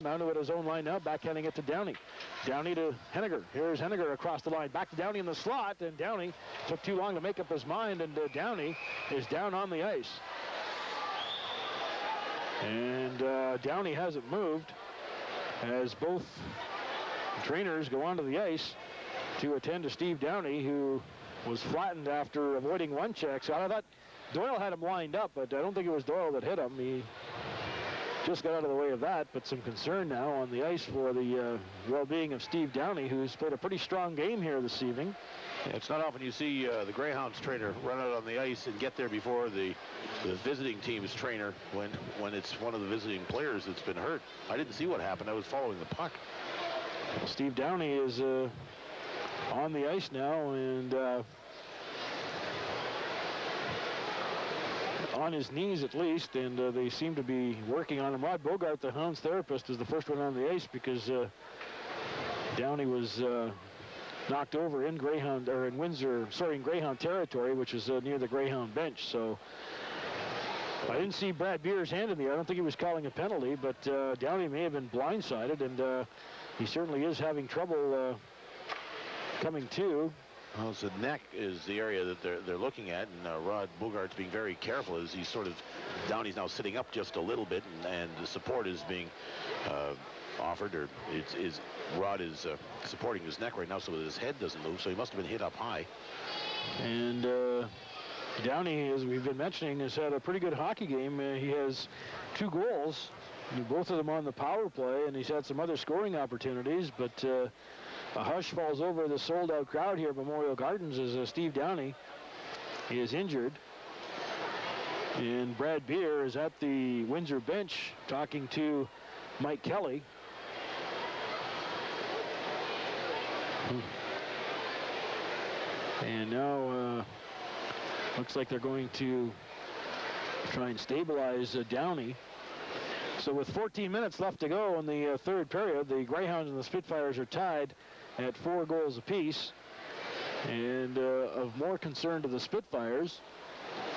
Mounted at his own line now, backhanding it to Downie. Downie to Henniger. Here's Henniger across the line. Back to Downie in the slot, and Downie took too long to make up his mind, and Downie is down on the ice. And Downie hasn't moved as both trainers go onto the ice to attend to Steve Downie, who was flattened after avoiding one check. So I thought Doyle had him lined up, but I don't think it was Doyle that hit him. He just got out of the way of that, but some concern now on the ice for the well-being of Steve Downie, who's played a pretty strong game here this evening. Yeah, it's not often you see the Greyhounds trainer run out on the ice and get there before the visiting team's trainer when it's one of the visiting players that's been hurt. I didn't see what happened. I was following the puck. Steve Downie is on the ice now, and on his knees at least, and they seem to be working on him. Rod Bogart, the Hounds therapist, is the first one on the ice because Downie was knocked over in in Greyhound territory, which is near the Greyhound bench. So I didn't see Brad Beer's hand in the air. I don't think he was calling a penalty, but Downie may have been blindsided, and he certainly is having trouble coming to. Well, so the neck is the area that they're looking at, and Rod Bogart's being very careful as he's Downie's now sitting up just a little bit, and the support is being offered, or Rod is supporting his neck right now so that his head doesn't move, so he must have been hit up high. And Downie, as we've been mentioning, has had a pretty good hockey game. He has 2 goals, both of them on the power play, and he's had some other scoring opportunities, but a hush falls over the sold-out crowd here at Memorial Gardens as Steve Downie is injured. And Brad Beer is at the Windsor bench talking to Mike Kelly. And now looks like they're going to try and stabilize Downie. So with 14 minutes left to go in the third period, the Greyhounds and the Spitfires are tied at 4 goals apiece. And of more concern to the Spitfires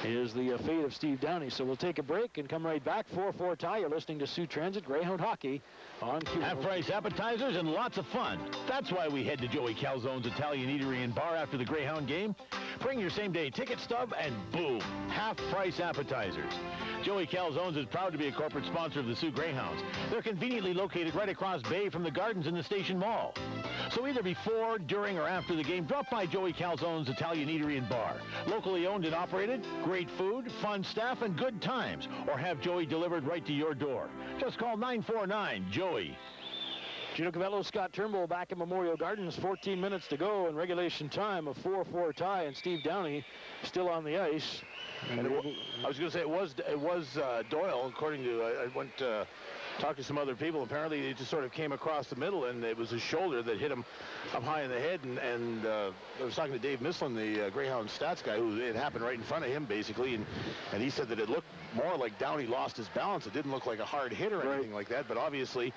is the fate of Steve Downie. So we'll take a break and come right back. 4-4 tie. You're listening to Sioux Transit Greyhound Hockey on Q. Half-price appetizers and lots of fun. That's why we head to Joey Calzone's Italian Eatery and Bar after the Greyhound game. Bring your same-day ticket stub and boom, half-price appetizers. Joey Calzone's is proud to be a corporate sponsor of the Sioux Greyhounds. They're conveniently located right across Bay from the Gardens in the Station Mall. So either before, during, or after the game, drop by Joey Calzone's Italian Eatery and Bar. Locally owned and operated, great food, fun staff, and good times. Or have Joey delivered right to your door. Just call 949-JOEY. Gino Cavello, Scott Turnbull back at Memorial Gardens. 14 minutes to go in regulation time. A 4-4 tie, and Steve Downie still on the ice. And I was going to say it was Doyle. According to I went to talk to some other people. Apparently, it just sort of came across the middle, and it was his shoulder that hit him up high in the head. And I was talking to Dave Mislin, the Greyhound stats guy, who it happened right in front of him basically, and he said that it looked more like Downie lost his balance. It didn't look like a hard hit or anything like that, but obviously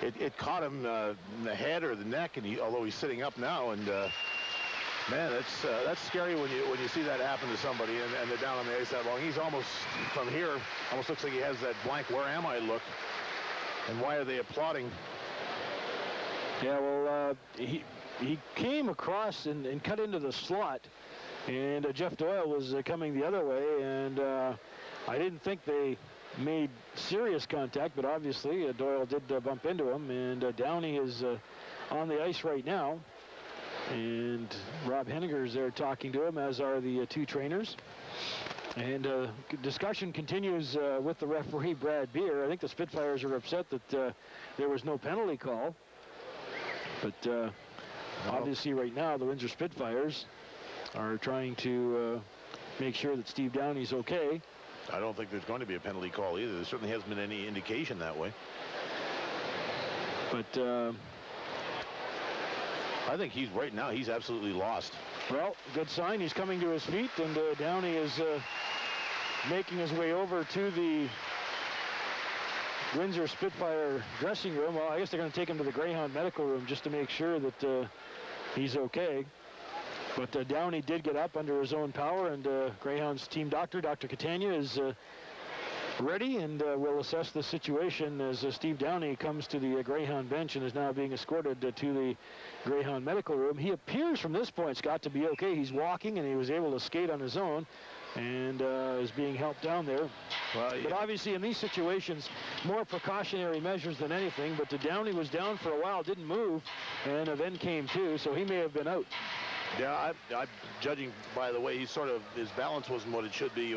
it caught him in the head or the neck. And although he's sitting up now, and man, that's scary when you see that happen to somebody and they're down on the ice that long. He's almost, from here, almost looks like he has that blank "where am I" look. And why are they applauding? Yeah, well, he came across and cut into the slot, and Jeff Doyle was coming the other way, and I didn't think they made serious contact, but obviously Doyle did bump into him, and Downie is on the ice right now. And Rob Henniger is there talking to him, as are the 2 trainers. And discussion continues with the referee, Brad Beer. I think the Spitfires are upset that there was no penalty call. But obviously right now the Windsor Spitfires are trying to make sure that Steve Downie's okay. I don't think there's going to be a penalty call either. There certainly hasn't been any indication that way. But I think right now he's absolutely lost. Well, good sign. He's coming to his feet, and Downie is making his way over to the Windsor Spitfire dressing room. Well, I guess they're going to take him to the Greyhound medical room just to make sure that he's okay. But Downie did get up under his own power, and Greyhound's team doctor, Dr. Catania, is ready, and we'll assess the situation as Steve Downie comes to the Greyhound bench and is now being escorted to the Greyhound medical room. He appears from this point, Scott, to be okay. He's walking, and he was able to skate on his own, and is being helped down there. Well, but obviously in these situations, more precautionary measures than anything. But Downie was down for a while, didn't move, and then came to, so he may have been out. Yeah, I'm judging by the way he his balance wasn't what it should be.